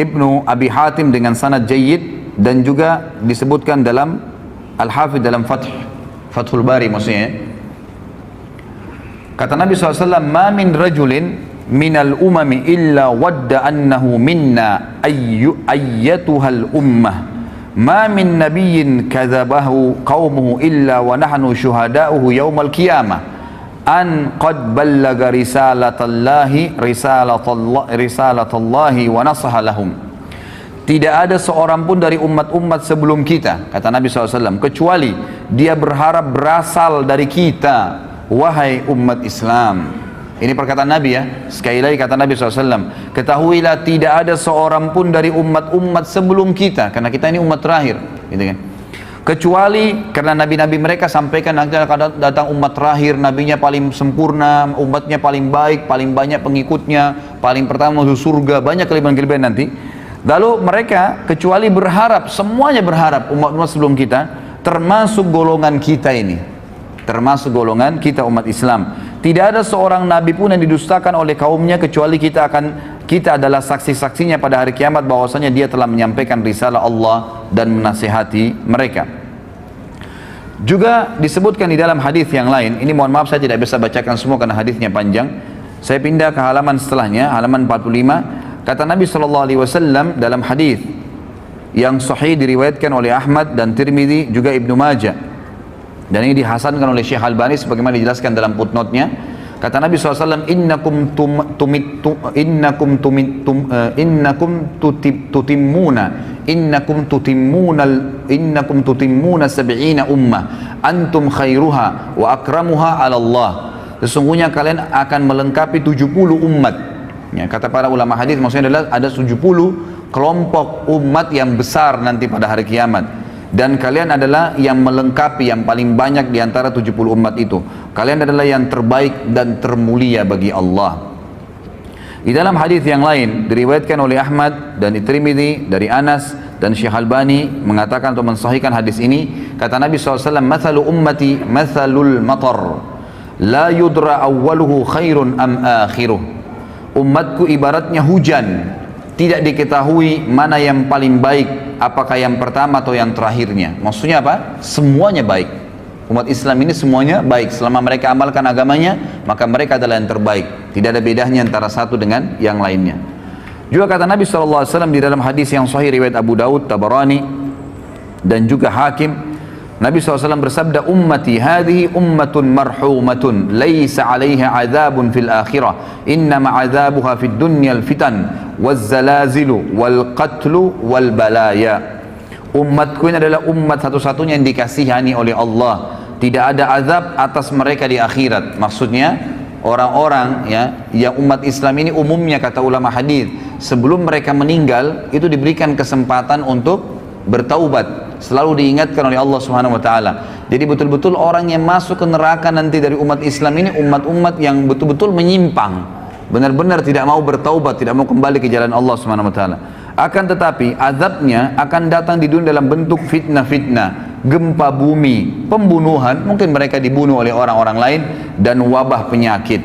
Ibnu Abi Hatim dengan sanad jayyid, dan juga disebutkan dalam Al-Hafidh dalam Fathul Bari maksudnya. Kata Nabi SAW, ma min rajulin minal umami illa wadda annahu minna ayyatuhal ummah, ma min nabiyyin kadzabahu qaumuhu illa wa nahnu syuhada'uhu yaumal qiyamah an qad ballaga risalatallahi wa nasaha lahum. Tidak ada seorang pun dari umat-umat sebelum kita, kata Nabi SAW, kecuali dia berharap berasal dari kita, wahai umat Islam. Ini perkataan Nabi ya. Sekali lagi kata Nabi SAW, ketahuilah tidak ada seorang pun dari umat-umat sebelum kita, karena kita ini umat terakhir, gitu kan, kecuali karena nabi-nabi mereka sampaikan nanti akan datang umat terakhir, nabinya paling sempurna, umatnya paling baik, paling banyak pengikutnya, paling pertama masuk surga, banyak kelebihan-kelebihan nanti. Lalu mereka kecuali berharap, semuanya berharap umat-umat sebelum kita, termasuk golongan kita ini, termasuk golongan kita umat Islam. Tidak ada seorang nabi pun yang didustakan oleh kaumnya kecuali kita adalah saksi-saksinya pada hari kiamat bahwasanya dia telah menyampaikan risalah Allah dan menasihati mereka. Juga disebutkan di dalam hadis yang lain, ini mohon maaf saya tidak bisa bacakan semua karena hadisnya panjang. Saya pindah ke halaman setelahnya, halaman 45. Kata Nabi SAW dalam hadis yang sahih diriwayatkan oleh Ahmad dan Tirmidzi juga Ibnu Majah, dan ini dihasankan oleh Syekh Albani sebagaimana dijelaskan dalam footnote-nya. Kata Nabi SAW, innakum tutimmuna sab'ina ummah antum khairuha wa akramuha 'ala Allah. Sesungguhnya kalian akan melengkapi 70 umat. Ya, kata para ulama hadis maksudnya adalah ada 70 kelompok umat yang besar nanti pada hari kiamat. Dan kalian adalah yang melengkapi yang paling banyak di antara 70 umat itu. Kalian adalah yang terbaik dan termulia bagi Allah. Di dalam hadis yang lain diriwayatkan oleh Ahmad dan Tirmidzi dari Anas, dan Syekh Albani mengatakan atau mensahihkan hadis ini. Kata Nabi SAW, mathalu ummati mathalul matar, la yudra awwaluhu khairun am akhiruh. Umatku ibaratnya hujan, tidak diketahui mana yang paling baik, apakah yang pertama atau yang terakhirnya. Maksudnya apa? Semuanya baik. Umat Islam ini semuanya baik. Selama mereka amalkan agamanya, maka mereka adalah yang terbaik. Tidak ada bedanya antara satu dengan yang lainnya. Juga kata Nabi SAW di dalam hadis yang sahih riwayat Abu Daud, Tabarani, dan juga Hakim, Nabi SAW bersabda, ummati hadhihi ummatun marhumatun laysa 'alaiha 'adzabun fil akhirah innama 'adzabuha fid dunyal fitan wazzalazilu wal qatlu wal balaya. Umatku ini adalah umat satu-satunya yang dikasihani oleh Allah, tidak ada azab atas mereka di akhirat. Maksudnya orang-orang ya yang umat Islam ini umumnya, kata ulama hadis, sebelum mereka meninggal itu diberikan kesempatan untuk bertaubat, selalu diingatkan oleh Allah Subhanahu wa taala. Jadi betul-betul orang yang masuk ke neraka nanti dari umat Islam ini umat-umat yang betul-betul menyimpang, benar-benar tidak mau bertaubat, tidak mau kembali ke jalan Allah Subhanahu wa taala. Akan tetapi azabnya akan datang di dunia dalam bentuk fitnah-fitnah, gempa bumi, pembunuhan, mungkin mereka dibunuh oleh orang-orang lain, dan wabah penyakit.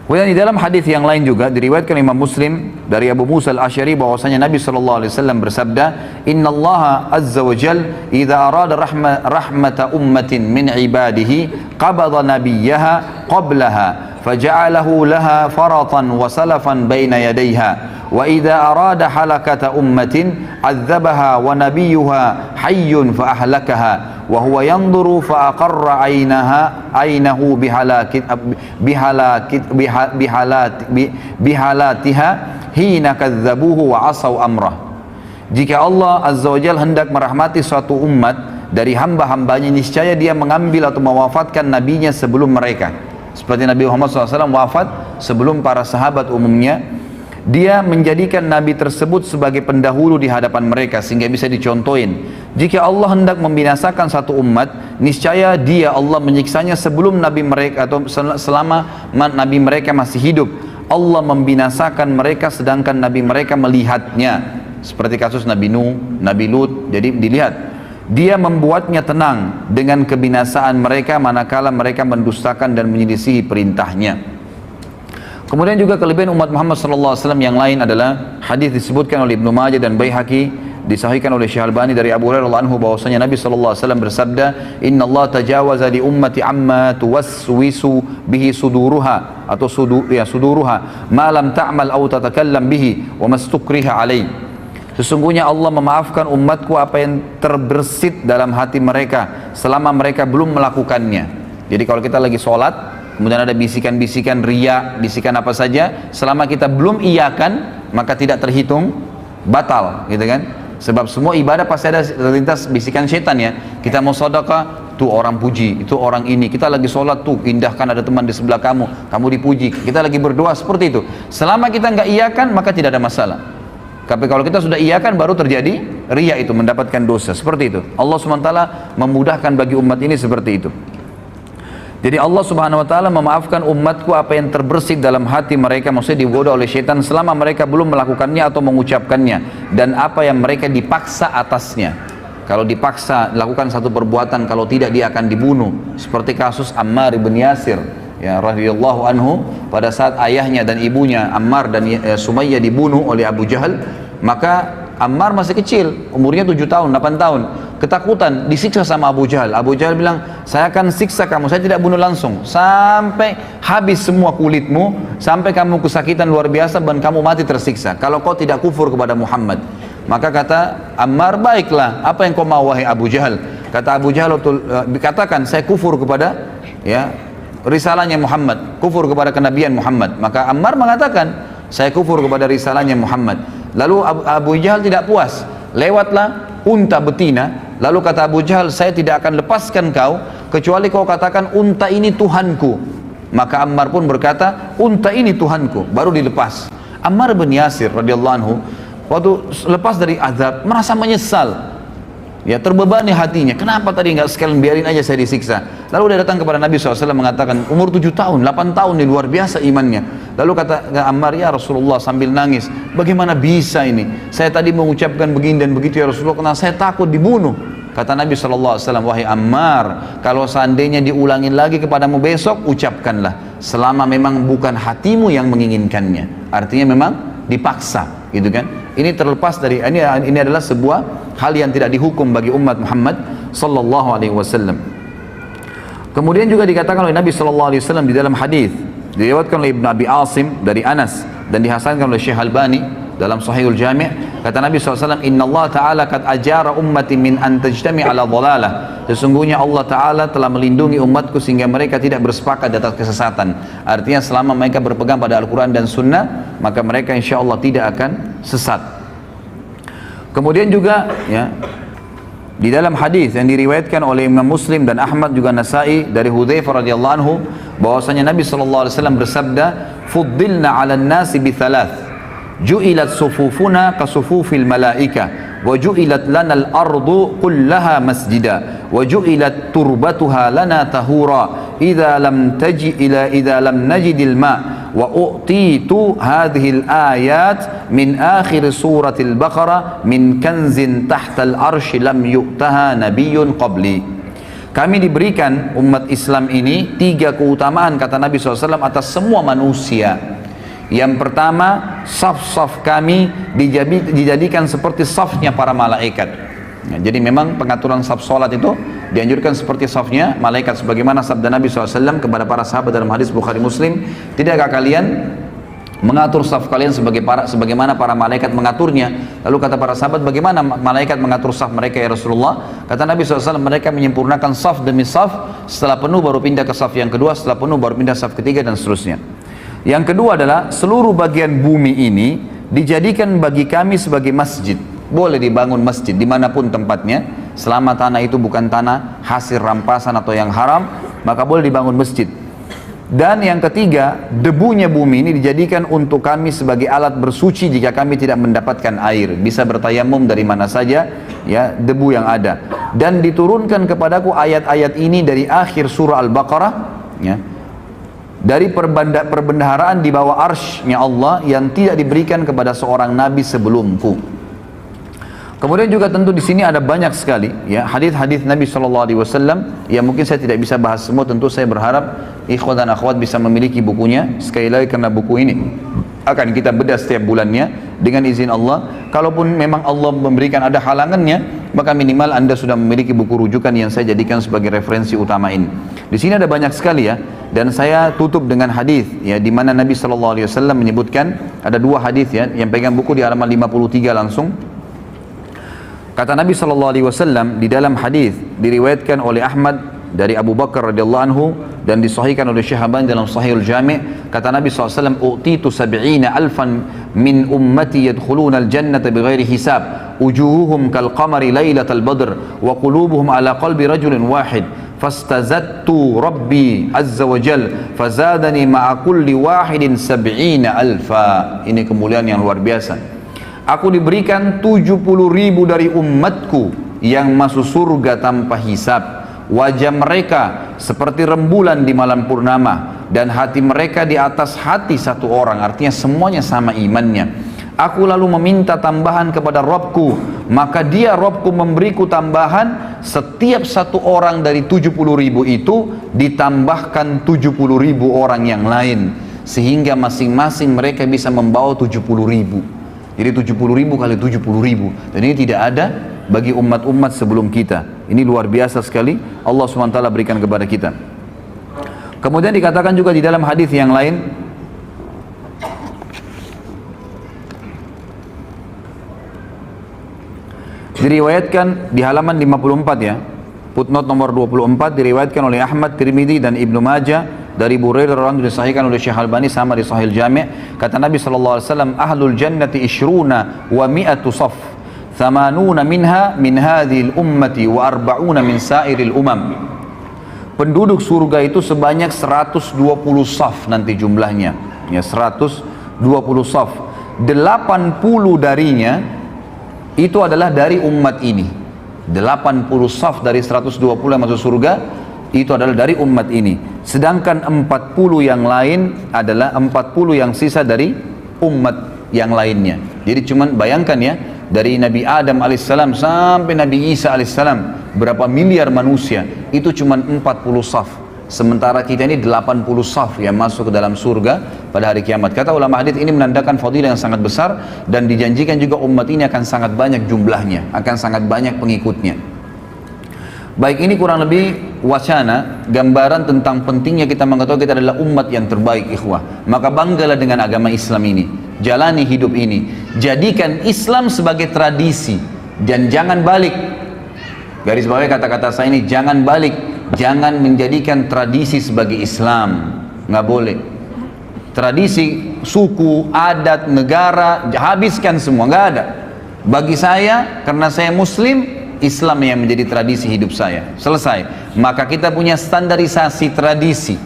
Kemudian di dalam hadis yang lain juga diriwayatkan Imam Muslim dari Abu Musa al-Asy'ari bahwasanya Nabi SAW bersabda, Inna Allah Azza wa Jal idza arada rahmata ummatin min ibadihi qabada nabiyyaha qablaha faja'alahu laha faratan wa salafan baina yadayha wa idza arada halakata ummatin azzabaha wa nabiyyuha hayyun fa ahlakaha wa huwa yanzuru fa aqarra aynahu bihalatiha hina kadzabuhu wa asaw amrah. Jika Allah Azza wa Jalla hendak merahmati suatu umat dari hamba-hambanya, niscaya dia mengambil atau mewafatkan nabinya sebelum mereka, seperti Nabi Muhammad SAW wafat sebelum para sahabat umumnya. Dia menjadikan nabi tersebut sebagai pendahulu di hadapan mereka sehingga bisa dicontohin. Jika Allah hendak membinasakan satu umat, niscaya dia Allah menyiksanya sebelum nabi mereka atau selama nabi mereka masih hidup. Allah membinasakan mereka sedangkan nabi mereka melihatnya, seperti kasus Nabi Nuh, Nabi Lut. Jadi dilihat, dia membuatnya tenang dengan kebinasaan mereka manakala mereka mendustakan dan menyelisihi perintahnya. Kemudian juga kelebihan umat Muhammad SAW yang lain adalah hadis disebutkan oleh Ibnu Majah dan Baihaqi, disahihkan oleh Syekh Albani dari Abu Hurairah radhiyallahu anhu bahwasanya Nabi SAW bersabda, Inna Allah tajawaza li ummati amma tuwaswisu bihi suduruha atau suduruha ma lam ta'mal aw tatakallam bihi wa mastukriha alaih. Sesungguhnya Allah memaafkan umatku apa yang terbersit dalam hati mereka selama mereka belum melakukannya. Jadi kalau kita lagi sholat, kemudian ada bisikan-bisikan riya, bisikan apa saja, selama kita belum iyakan, maka tidak terhitung batal, gitu kan? Sebab semua ibadah pasti ada terlintas bisikan setan ya. Kita mau sedekah, tuh orang puji, itu orang ini. Kita lagi sholat tuh, indahkan ada teman di sebelah kamu, kamu dipuji. Kita lagi berdoa seperti itu. Selama kita nggak iyakan, maka tidak ada masalah. Tapi kalau kita sudah iyakan, baru terjadi riya itu, mendapatkan dosa. Seperti itu. Allah SWT memudahkan bagi umat ini seperti itu. Jadi Allah Subhanahu wa taala memaafkan umatku apa yang terbersit dalam hati mereka, maksudnya digoda oleh syaitan selama mereka belum melakukannya atau mengucapkannya, dan apa yang mereka dipaksa atasnya. Kalau dipaksa lakukan satu perbuatan, kalau tidak dia akan dibunuh. Seperti kasus Ammar bin Yasir ya radhiyallahu anhu, pada saat ayahnya dan ibunya Ammar dan Sumayyah dibunuh oleh Abu Jahal, maka Ammar masih kecil, umurnya 7 tahun, 8 tahun. Ketakutan, disiksa sama Abu Jahal. Abu Jahal bilang, saya akan siksa kamu, saya tidak bunuh langsung. Sampai habis semua kulitmu, sampai kamu kesakitan luar biasa dan kamu mati tersiksa. Kalau kau tidak kufur kepada Muhammad. Maka kata Ammar, baiklah, apa yang kau mau wahai Abu Jahal? Kata Abu Jahal, katakan saya kufur kepada ya risalahnya Muhammad, kufur kepada kenabian Muhammad. Maka Ammar mengatakan, saya kufur kepada risalahnya Muhammad. Lalu Abu Jahal tidak puas, lewatlah unta betina. Lalu kata Abu Jahal, saya tidak akan lepaskan kau kecuali kau katakan unta ini Tuhanku. Maka Ammar pun berkata, unta ini Tuhanku, baru dilepas. Ammar bin Yasir radhiyallahu anhu waktu lepas dari azab merasa menyesal, ya terbebani hatinya, kenapa tadi nggak sekalian biarin aja saya disiksa. Lalu dia datang kepada Nabi SAW mengatakan, umur 7 tahun, 8 tahun ini luar biasa imannya. Lalu kata Ammar, ya Rasulullah, sambil nangis, bagaimana bisa ini, saya tadi mengucapkan begini dan begitu ya Rasulullah, karena saya takut dibunuh. Kata Nabi SAW, wahai Ammar, kalau seandainya diulangin lagi kepadamu besok, ucapkanlah, selama memang bukan hatimu yang menginginkannya. Artinya memang dipaksa, gitu kan. Ini terlepas dari, ini adalah sebuah hal yang tidak dihukum bagi umat Muhammad sallallahu alaihi wasallam. Kemudian juga dikatakan oleh Nabi sallallahu alaihi wasallam di dalam hadis diriwayatkan oleh Ibnu Abi Asim dari Anas dan dihasankan oleh Syekh Albani dalam Sahihul Jami', kata Nabi SAW, Inna Allah Ta'ala kad ajara ummati min an tajtami ala dhalalah. Sesungguhnya Allah Ta'ala telah melindungi umatku sehingga mereka tidak bersepakat di atas kesesatan. Artinya selama mereka berpegang pada Al-Quran dan Sunnah, maka mereka insya Allah tidak akan sesat. Kemudian juga ya, di dalam hadis yang diriwayatkan oleh Imam Muslim dan Ahmad juga Nasai dari Hudzaifah radhiyallahu anhu, bahwasanya Nabi SAW bersabda, fuddilna 'alan nasi bi thalath, ju'ilat sufufuna ka sufufil malaika, wa ju'ilat lana al-ardu kullaha masjida, wa ju'ilat turbatuha lana tahura, idza lam najidil ma, wa u'titu hadhihi al-ayat min akhir suratil Baqarah min kanzin tahta al-arshi lam yu'taha nabiyyun qabli. Kami diberikan umat Islam ini 3 keutamaan, kata Nabi SAW, atas semua manusia. Yang pertama, saf-saf kami dijadikan seperti safnya para malaikat. Ya, jadi memang pengaturan saf salat itu dianjurkan seperti safnya malaikat, sebagaimana sabda Nabi SAW kepada para sahabat dalam hadis Bukhari Muslim, tidakkah kalian mengatur saf kalian sebagaimana para malaikat mengaturnya? Lalu kata para sahabat, bagaimana malaikat mengatur saf mereka ya Rasulullah? Kata Nabi SAW, mereka menyempurnakan saf demi saf, setelah penuh baru pindah ke saf yang kedua, setelah penuh baru pindah saf ketiga, dan seterusnya. Yang kedua adalah seluruh bagian bumi ini dijadikan bagi kami sebagai masjid. Boleh dibangun masjid dimanapun tempatnya, selama tanah itu bukan tanah hasil rampasan atau yang haram, maka boleh dibangun masjid. Dan yang ketiga, debunya bumi ini dijadikan untuk kami sebagai alat bersuci jika kami tidak mendapatkan air. Bisa bertayamum dari mana saja, ya, debu yang ada. Dan diturunkan kepadaku ayat-ayat ini dari akhir surah Al-Baqarah, ya, dari perbendaharaan di bawah arsy-Nya Allah yang tidak diberikan kepada seorang nabi sebelumku. Kemudian juga tentu di sini ada banyak sekali ya hadis-hadis Nabi SAW yang mungkin saya tidak bisa bahas semua. Tentu saya berharap ikhwan dan akhwat bisa memiliki bukunya. Sekali lagi karena buku ini akan kita bedah setiap bulannya dengan izin Allah. Kalaupun memang Allah memberikan ada halangannya, maka minimal Anda sudah memiliki buku rujukan yang saya jadikan sebagai referensi utama ini. Di sini ada banyak sekali ya, dan saya tutup dengan hadis ya di mana Nabi SAW menyebutkan ada dua hadis ya, yang pegang buku di halaman 53 langsung. Kata Nabi SAW di dalam hadis diriwayatkan oleh Ahmad dari Abu Bakar radhiyallahu anhu dan disahihkan oleh Syekh Albani dalam Sahihul Jami'. Kata Nabi SAW, "Utitu 70 alfan min ummati yadkhuluna al-jannata bighairi hisab, wujuhuhum kal qamari lailatal badr wa qulubuhum ala qalbi rajulin wahid. Fastazadtu Rabbi azza wa jal fazadani ma'a kulli wahidin 70 alfa." Ini kemuliaan yang luar biasa. Aku diberikan 70.000 dari umatku yang masuk surga tanpa hisab. Wajah mereka seperti rembulan di malam purnama, dan hati mereka di atas hati satu orang, artinya semuanya sama imannya. Aku lalu meminta tambahan kepada Rabbku, maka dia Rabbku memberiku tambahan. Setiap satu orang dari 70.000 itu ditambahkan 70.000 orang yang lain, sehingga masing-masing mereka bisa membawa 70.000. Jadi 70.000 kali 70.000, dan ini tidak ada bagi umat-umat sebelum kita. Ini luar biasa sekali Allah SWT berikan kepada kita. Kemudian dikatakan juga di dalam hadis yang lain, diriwayatkan di halaman 54 ya, footnote nomor 24, diriwayatkan oleh Ahmad, Tirmidzi dan Ibnu Majah dari Burairah radhiyallahu anhu, disahihkan oleh Syekh Albani sama di Sahih Jami'. Kata Nabi SAW, "Ahlul jannati ishruna wa mi'atu saf, thamanuna minha min hadhil ummati wa arba'una min sairil umam." Penduduk surga itu sebanyak 120 saf nanti jumlahnya ya, 120 saf. 80 darinya itu adalah dari umat ini. 80 saf dari 120 yang masuk surga itu adalah dari umat ini. Sedangkan 40 yang lain adalah 40 yang sisa dari umat yang lainnya. Jadi cuman bayangkan ya, dari Nabi Adam alaihissalam sampai Nabi Isa alaihissalam, berapa miliar manusia, itu cuman 40 saf. Sementara kita ini 80 saf yang masuk ke dalam surga pada hari kiamat. Kata ulama hadis, ini menandakan fadilah yang sangat besar, dan dijanjikan juga umat ini akan sangat banyak jumlahnya, akan sangat banyak pengikutnya. Baik, ini kurang lebih wacana, gambaran tentang pentingnya kita mengetahui kita adalah umat yang terbaik, ikhwah. Maka banggalah dengan agama Islam ini, jalani hidup ini, jadikan Islam sebagai tradisi, dan jangan balik. Garis bawah kata-kata saya ini, jangan balik, jangan menjadikan tradisi sebagai Islam, nggak boleh. Tradisi, suku, adat, negara, habiskan semua, nggak ada. Bagi saya, karena saya Muslim, Islam yang menjadi tradisi hidup saya. Selesai. Maka kita punya standarisasi tradisi.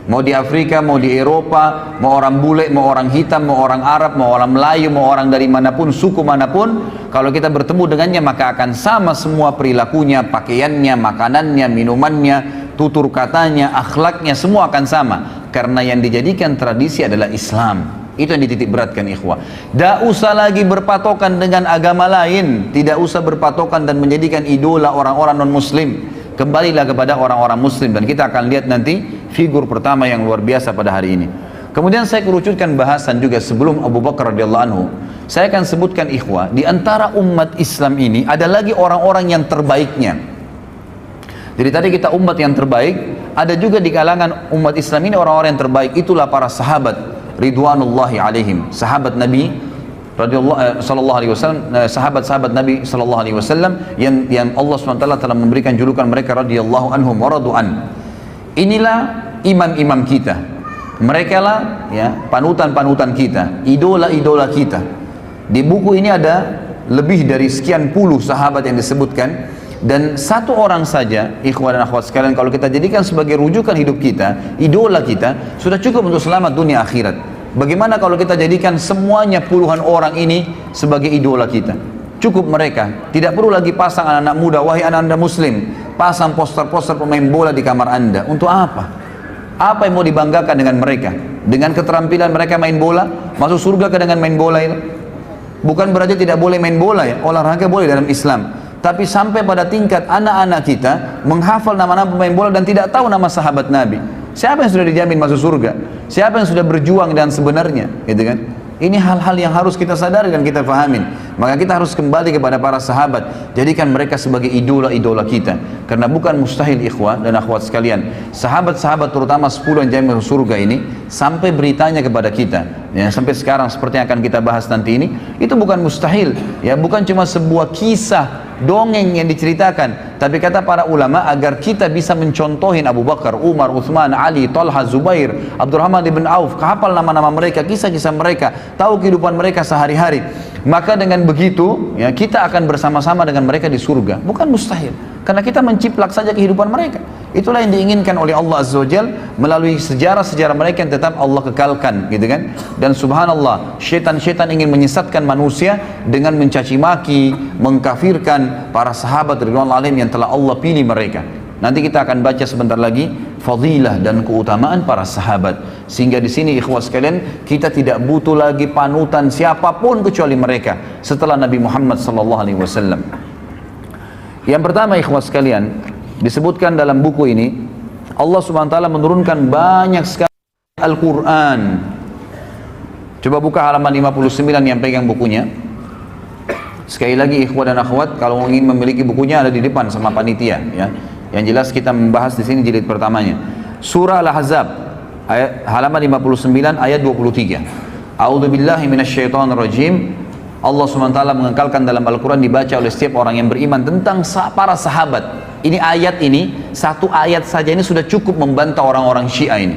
Mau di Afrika, mau di Eropa, mau orang bule, mau orang hitam, mau orang Arab, mau orang Melayu, mau orang dari manapun, suku manapun, kalau kita bertemu dengannya maka akan sama semua perilakunya, pakaiannya, makanannya, minumannya, tutur katanya, akhlaknya, semua akan sama. Karena yang dijadikan tradisi adalah Islam. Itu yang dititik beratkan, ikhwah. Tidak usah lagi berpatokan dengan agama lain, tidak usah berpatokan dan menjadikan idola orang-orang non-muslim. Kembalilah kepada orang-orang muslim, dan kita akan lihat nanti figur pertama yang luar biasa pada hari ini. Kemudian saya kerucutkan bahasan juga sebelum Abu Bakar radhiyallahu anhu. Saya akan sebutkan, ikhwah, di antara umat Islam ini ada lagi orang-orang yang terbaiknya. Jadi tadi kita umat yang terbaik, ada juga di kalangan umat Islam ini orang-orang yang terbaik, itulah para sahabat ridwanullahi alaihim, sahabat Nabi sallallahu alaihi wasallam, sahabat-sahabat Nabi sallallahu alaihi wasallam yang Allah SWT telah memberikan julukan mereka radhiyallahu anhum wa radu'an. Inilah imam-imam kita, mereka lah ya panutan-panutan kita, idola-idola kita. Di buku ini ada lebih dari sekian puluh sahabat yang disebutkan, dan satu orang saja, ikhwan dan akhwat sekalian, kalau kita jadikan sebagai rujukan hidup kita, idola kita, sudah cukup untuk selamat dunia akhirat. Bagaimana kalau kita jadikan semuanya puluhan orang ini sebagai idola kita? Cukup mereka, tidak perlu lagi pasang anak-anak muda. Wahai anak-anak muslim, pasang poster-poster pemain bola di kamar anda. Untuk apa? Apa yang mau dibanggakan dengan mereka? Dengan keterampilan mereka main bola? Masuk surga ke dengan main bola itu? Bukan berarti tidak boleh main bola ya, olahraga boleh dalam Islam. Tapi sampai pada tingkat anak-anak kita menghafal nama-nama pemain bola dan tidak tahu nama sahabat Nabi. Siapa yang sudah dijamin masuk surga? Siapa yang sudah berjuang dan sebenarnya, gitu kan? Ini hal-hal yang harus kita sadari dan kita fahamin. Maka kita harus kembali kepada para sahabat. Jadikan mereka sebagai idola-idola kita. Karena bukan mustahil ikhwah dan akhwat sekalian. Sahabat-sahabat terutama 10 yang jamin masuk surga ini, sampai beritanya kepada kita. Ya, sampai sekarang seperti yang akan kita bahas nanti ini, itu bukan mustahil. Ya, bukan cuma sebuah kisah, dongeng yang diceritakan. Tapi kata para ulama, agar kita bisa mencontohin Abu Bakar, Umar, Uthman, Ali, Talha, Zubair, Abdurrahman ibn Auf, hafal nama-nama mereka, kisah-kisah mereka, tahu kehidupan mereka sehari-hari. Maka dengan begitu, ya, kita akan bersama-sama dengan mereka di surga. Bukan mustahil, karena kita menciplak saja kehidupan mereka. Itulah yang diinginkan oleh Allah Azza wa Jal melalui sejarah-sejarah mereka yang tetap Allah kekalkan, gitu kan? Dan subhanallah, syaitan-syaitan ingin menyesatkan manusia dengan mencaci maki, mengkafirkan para sahabat radhiyallahu anhum yang telah Allah pilih mereka. Nanti kita akan baca sebentar lagi fadilah dan keutamaan para sahabat. Sehingga di sini ikhwah sekalian, kita tidak butuh lagi panutan siapapun kecuali mereka setelah Nabi Muhammad sallallahu alaihi wasallam. Yang pertama ikhwah sekalian, disebutkan dalam buku ini, Allah Subhanahu wa taala menurunkan banyak sekali Al-Qur'an. Coba buka halaman 59 yang pegang bukunya. Sekali lagi ikhwah dan akhwat, kalau ingin memiliki bukunya ada di depan sama panitia ya. Yang jelas kita membahas di sini jilid pertamanya. Surah Al-Ahzab halaman 59 ayat 23. A'udzubillahi minasyaitonirrajim. Allah SWT mengekalkan dalam Al-Quran, dibaca oleh setiap orang yang beriman tentang para sahabat. Ini ayat ini, satu ayat saja ini sudah cukup membantah orang-orang Syiah ini,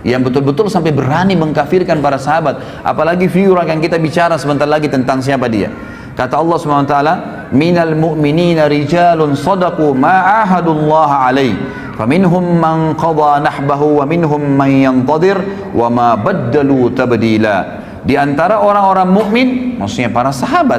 yang betul-betul sampai berani mengkafirkan para sahabat. Apalagi figura yang kita bicara sebentar lagi tentang siapa dia. Kata Allah SWT, minal mu'minina rijalun sadaqu ma'ahadullah alaih, faminhum man qadha nahbahu wa minhum man yantadir wa ma baddalu tabdila. Di antara orang-orang mukmin, maksudnya para sahabat,